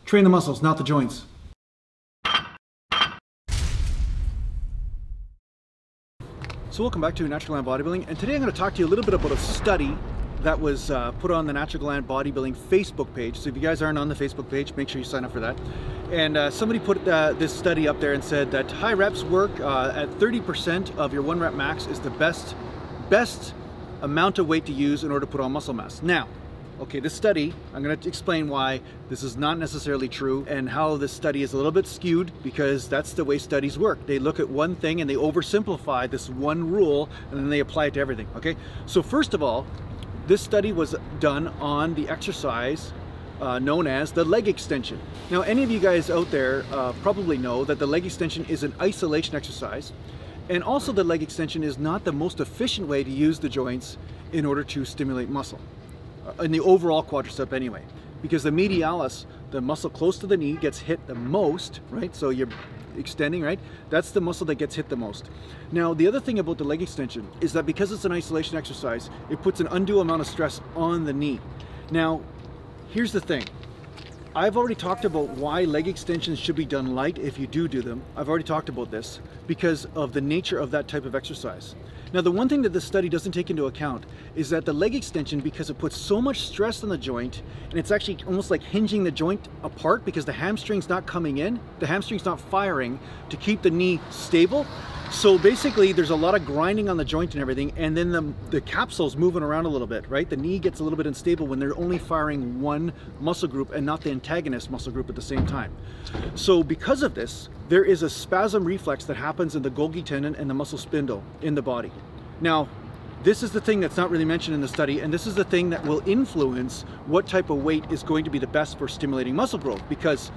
Train the muscles, not the joints. So welcome back to Natural Gallant Bodybuilding, and today I'm going to talk to you a little bit about a study that was put on the Natural Gallant Bodybuilding Facebook page. So if you guys aren't on the Facebook page, make sure you sign up for that. And somebody put this study up there and said that high reps work at 30% of your 1 rep max is the best amount of weight to use in order to put on muscle mass. Now, okay, this study, I'm going to explain why this is not necessarily true and how this study is a little bit skewed, because that's the way studies work. They look at one thing and they oversimplify this one rule and then they apply it to everything, okay? So first of all, this study was done on the exercise known as the leg extension. Now, any of you guys out there probably know that the leg extension is an isolation exercise, and also the leg extension is not the most efficient way to use the joints in order to stimulate muscle. In the overall quadricep anyway, because the medialis, the muscle close to the knee, gets hit the most, right? So you're extending, right? That's the muscle that gets hit the most. Now, the other thing about the leg extension is that because it's an isolation exercise, it puts an undue amount of stress on the knee. Now, here's the thing. I've already talked about why leg extensions should be done light if you do them. I've already talked about this because of the nature of that type of exercise. Now, the one thing that this study doesn't take into account is that the leg extension, because it puts so much stress on the joint, and it's actually almost like hinging the joint apart because the hamstring's not coming in, the hamstring's not firing to keep the knee stable. So basically, there's a lot of grinding on the joint and everything, and then the capsule's moving around a little bit, right? The knee gets a little bit unstable when they're only firing one muscle group and not the antagonist muscle group at the same time. So because of this, there is a spasm reflex that happens in the Golgi tendon and the muscle spindle in the body. Now, this is the thing that's not really mentioned in the study, and this is the thing that will influence what type of weight is going to be the best for stimulating muscle growth, because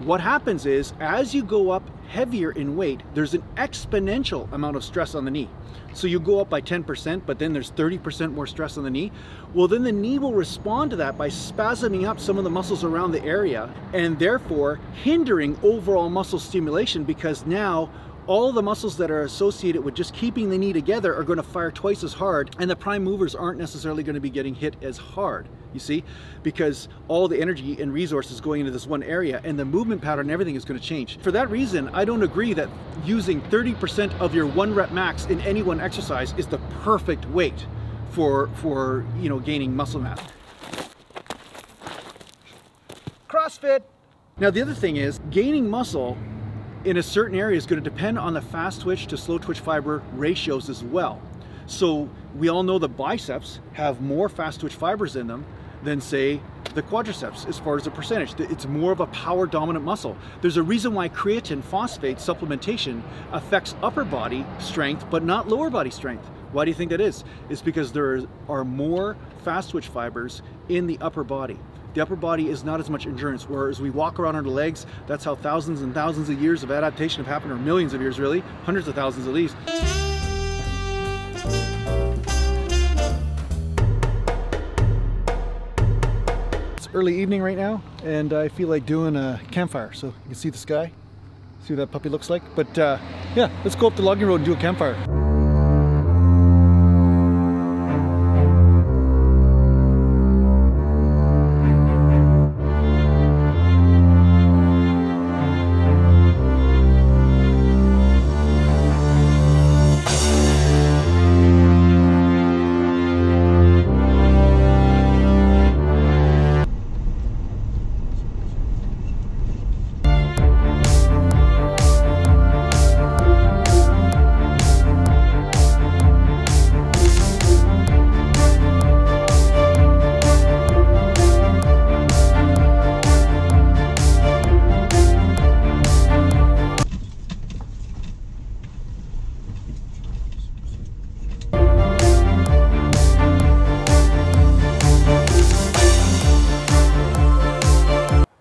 what happens is, as you go up heavier in weight, there's an exponential amount of stress on the knee. So you go up by 10%, but then there's 30% more stress on the knee. Well, then the knee will respond to that by spasming up some of the muscles around the area, and therefore hindering overall muscle stimulation, because now all the muscles that are associated with just keeping the knee together are going to fire twice as hard, and the prime movers aren't necessarily going to be getting hit as hard, you see, because all the energy and resources going into this one area, and the movement pattern and everything is going to change. For that reason, I don't agree that using 30% of your 1 rep max in any one exercise is the perfect weight for gaining muscle mass. CrossFit. Now, the other thing is, gaining muscle in a certain area is going to depend on the fast twitch to slow twitch fiber ratios as well. So we all know the biceps have more fast twitch fibers in them than, say, the quadriceps as far as the percentage. It's more of a power dominant muscle. There's a reason why creatine phosphate supplementation affects upper body strength but not lower body strength. Why do you think that is? It's because there are more fast twitch fibers in the upper body. The upper body is not as much endurance, whereas we walk around on the legs. That's how thousands and thousands of years of adaptation have happened, or millions of years really, hundreds of thousands at least. It's early evening right now, and I feel like doing a campfire. So you can see the sky, see what that puppy looks like. But yeah, let's go up the logging road and do a campfire.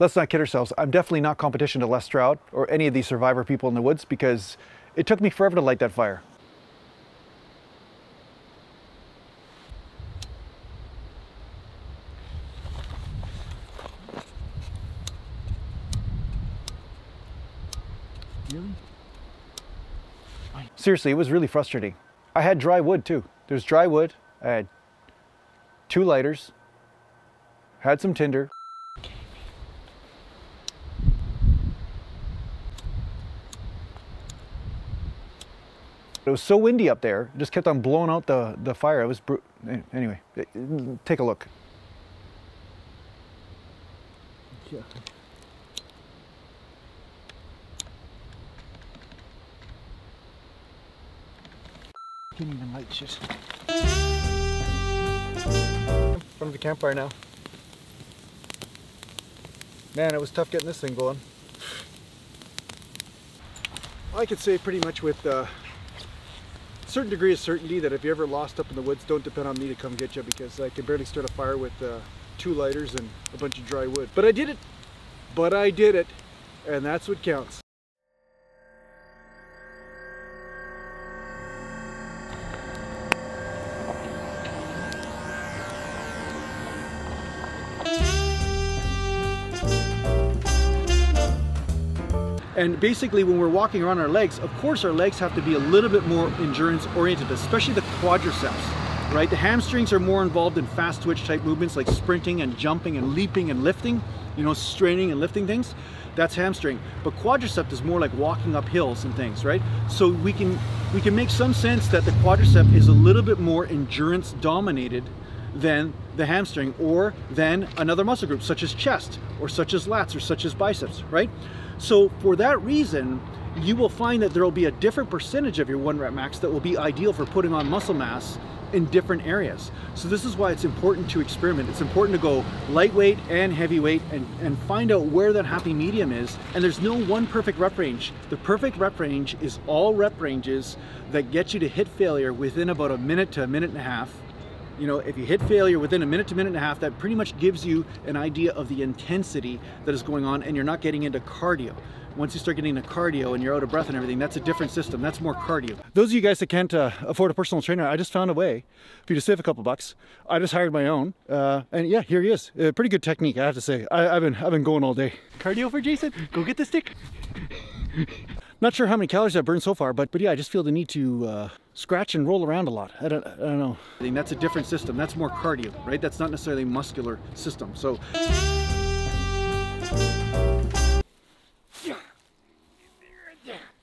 Let's not kid ourselves. I'm definitely not competition to Les Stroud or any of these survivor people in the woods, because it took me forever to light that fire. Really? Seriously, it was really frustrating. I had dry wood too. There's dry wood. I had 2 lighters, had some tinder. It was so windy up there, it just kept on blowing out the fire. It was anyway, take a look. Yeah. Can't even light shit. In front of the campfire now. Man, it was tough getting this thing going. I could say pretty much with a certain degree of certainty that if you're ever lost up in the woods, don't depend on me to come get you, because I could barely start a fire with 2 lighters and a bunch of dry wood. But I did it! But I did it! And that's what counts. And basically when we're walking around our legs, of course our legs have to be a little bit more endurance oriented, especially the quadriceps, right? The hamstrings are more involved in fast twitch type movements like sprinting and jumping and leaping and lifting, you know, straining and lifting things. That's hamstring. But quadricep is more like walking up hills and things, right? So we can make some sense that the quadricep is a little bit more endurance dominated than the hamstring, or than another muscle group such as chest or such as lats or such as biceps, right? So for that reason, you will find that there will be a different percentage of your 1 rep max that will be ideal for putting on muscle mass in different areas. So this is why it's important to experiment. It's important to go lightweight and heavyweight and find out where that happy medium is. And there's no one perfect rep range. The perfect rep range is all rep ranges that get you to hit failure within about a minute to a minute and a half. You know, if you hit failure within a minute to minute and a half, that pretty much gives you an idea of the intensity that is going on, and you're not getting into cardio. Once you start getting into cardio and you're out of breath and everything, that's a different system. That's more cardio. Those of you guys that can't afford a personal trainer, I just found a way for you to save a couple bucks. I just hired my own, and yeah, here he is. Pretty good technique, I have to say. I've been going all day. Cardio for Jason. Go get the stick. Not sure how many calories I've burned so far, but yeah, I just feel the need to scratch and roll around a lot. I don't know. I think that's a different system. That's more cardio, right? That's not necessarily a muscular system. So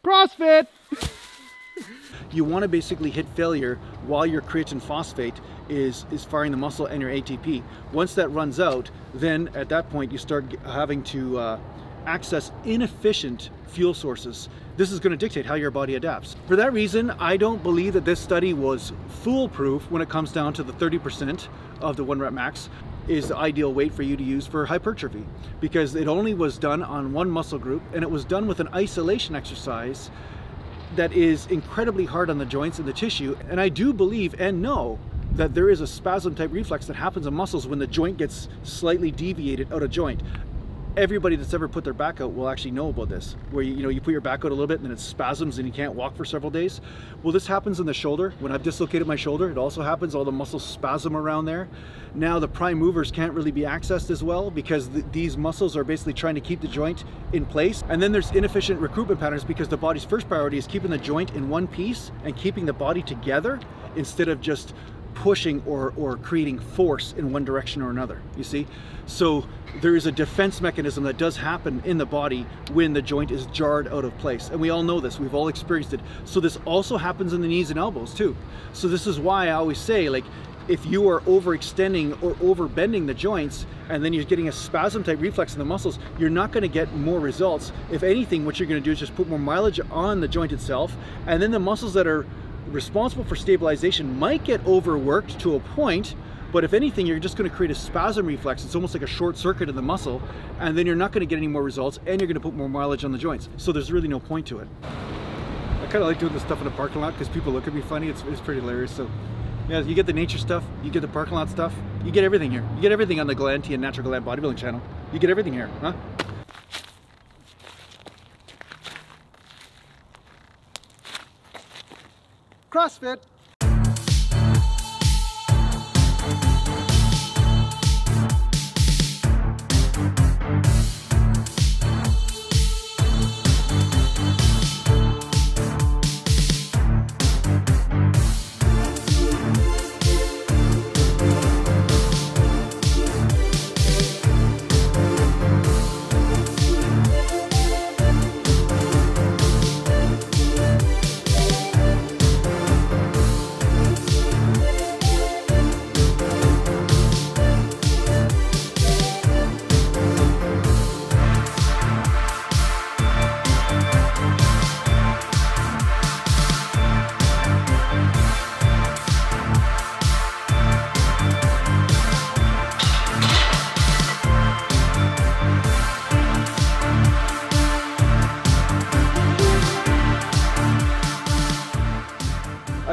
CrossFit! You want to basically hit failure while your creatine phosphate is firing the muscle and your ATP. Once that runs out, then at that point you start having to access inefficient fuel sources. This is going to dictate how your body adapts. For that reason, I don't believe that this study was foolproof when it comes down to the 30% of the 1 rep max is the ideal weight for you to use for hypertrophy, because it only was done on one muscle group, and it was done with an isolation exercise that is incredibly hard on the joints and the tissue. And I do believe and know that there is a spasm type reflex that happens in muscles when the joint gets slightly deviated out of joint. Everybody that's ever put their back out will actually know about this, where you put your back out a little bit and then it spasms and you can't walk for several days. Well, this happens in the shoulder. When I've dislocated my shoulder, it also happens. All the muscles spasm around there. Now the prime movers can't really be accessed as well because these muscles are basically trying to keep the joint in place. And then there's inefficient recruitment patterns because the body's first priority is keeping the joint in one piece and keeping the body together instead of just pushing or creating force in one direction or another, you see? So there is a defense mechanism that does happen in the body when the joint is jarred out of place. And we all know this, we've all experienced it. So this also happens in the knees and elbows too. So this is why I always say, like, if you are overextending or overbending the joints and then you're getting a spasm type reflex in the muscles, you're not going to get more results. If anything, what you're going to do is just put more mileage on the joint itself, and then the muscles that are responsible for stabilization might get overworked to a point, but if anything, you're just going to create a spasm reflex. It's almost like a short circuit in the muscle, and then you're not going to get any more results, and you're going to put more mileage on the joints. So there's really no point to it. I kind of like doing this stuff in the parking lot because people look at me funny. It's pretty hilarious. So yeah, you get the nature stuff, you get the parking lot stuff, you get everything here. You get everything on the Gallant and Natural Gallant Bodybuilding channel. You get everything here, huh? CrossFit.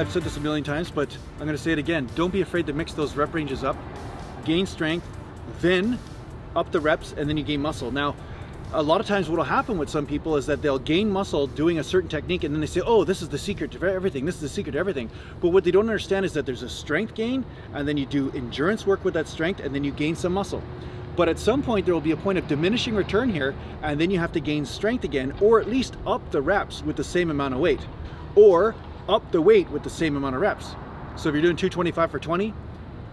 I've said this a million times, but I'm going to say it again. Don't be afraid to mix those rep ranges up, gain strength, then up the reps, and then you gain muscle. Now, a lot of times what will happen with some people is that they'll gain muscle doing a certain technique, and then they say, oh, this is the secret to everything, this is the secret to everything. But what they don't understand is that there's a strength gain, and then you do endurance work with that strength, and then you gain some muscle. But at some point there will be a point of diminishing return here, and then you have to gain strength again, or at least up the reps with the same amount of weight, or up the weight with the same amount of reps. So if you're doing 225 for 20,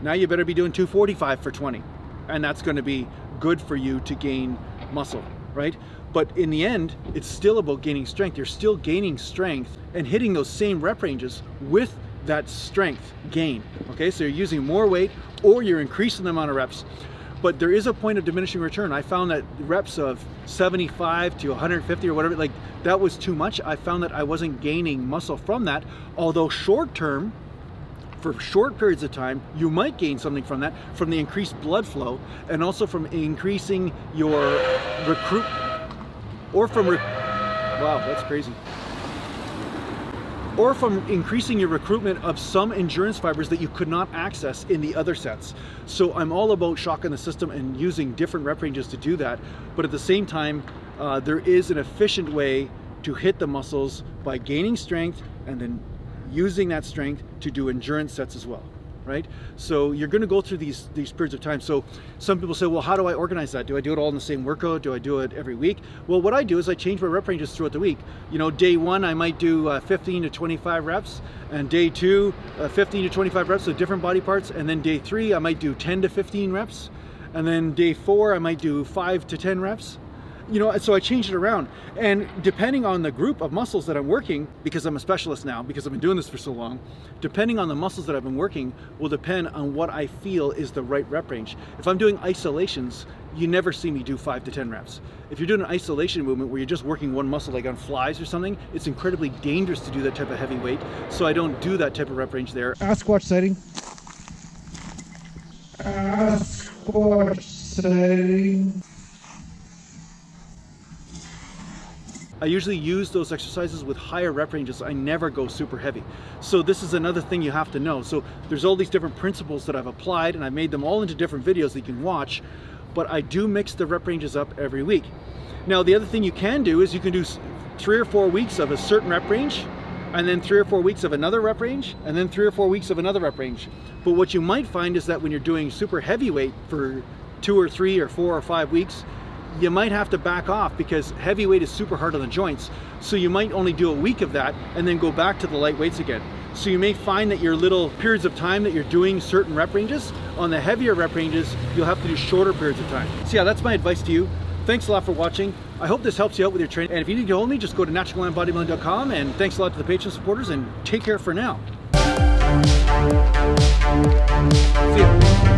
now you better be doing 245 for 20. And that's going to be good for you to gain muscle, right? But in the end, it's still about gaining strength. You're still gaining strength and hitting those same rep ranges with that strength gain, okay? So you're using more weight or you're increasing the amount of reps. But there is a point of diminishing return. I found that reps of 75 to 150 or whatever, like that was too much. I found that I wasn't gaining muscle from that, although short term, for short periods of time, you might gain something from that, from the increased blood flow, and also from increasing your recruit, or from, wow, that's crazy. Or from increasing your recruitment of some endurance fibers that you could not access in the other sets. So I'm all about shocking the system and using different rep ranges to do that. But at the same time, there is an efficient way to hit the muscles by gaining strength and then using that strength to do endurance sets as well, right? So you're going to go through these periods of time. So some people say, well, how do I organize that? Do I do it all in the same workout? Do I do it every week? Well, what I do is I change my rep ranges throughout the week. You know, day one, I might do 15 to 25 reps, and day two, 15 to 25 reps of different body parts. And then day three, I might do 10 to 15 reps. And then day four, I might do 5 to 10 reps. You know, so I changed it around, and depending on the group of muscles that I'm working, because I'm a specialist now, because I've been doing this for so long, depending on the muscles that I've been working will depend on what I feel is the right rep range. If I'm doing isolations, you never see me do 5 to 10 reps. If you're doing an isolation movement where you're just working one muscle like on flies or something, it's incredibly dangerous to do that type of heavy weight, so I don't do that type of rep range there. Squat setting. Squat setting. I usually use those exercises with higher rep ranges. I never go super heavy. So this is another thing you have to know. So there's all these different principles that I've applied, and I made them all into different videos that you can watch, but I do mix the rep ranges up every week. Now, the other thing you can do is you can do 3 or 4 weeks of a certain rep range, and then 3 or 4 weeks of another rep range, and then 3 or 4 weeks of another rep range. But what you might find is that when you're doing super heavyweight for 2 or 3 or 4 or 5 weeks, you might have to back off because heavyweight is super hard on the joints. So you might only do a week of that and then go back to the light weights again. So you may find that your little periods of time that you're doing certain rep ranges, on the heavier rep ranges, you'll have to do shorter periods of time. So yeah, that's my advice to you. Thanks a lot for watching. I hope this helps you out with your training. And if you need to get hold of me, just go to naturalgallantbodybuilding.com, and thanks a lot to the Patreon supporters, and take care for now. See ya.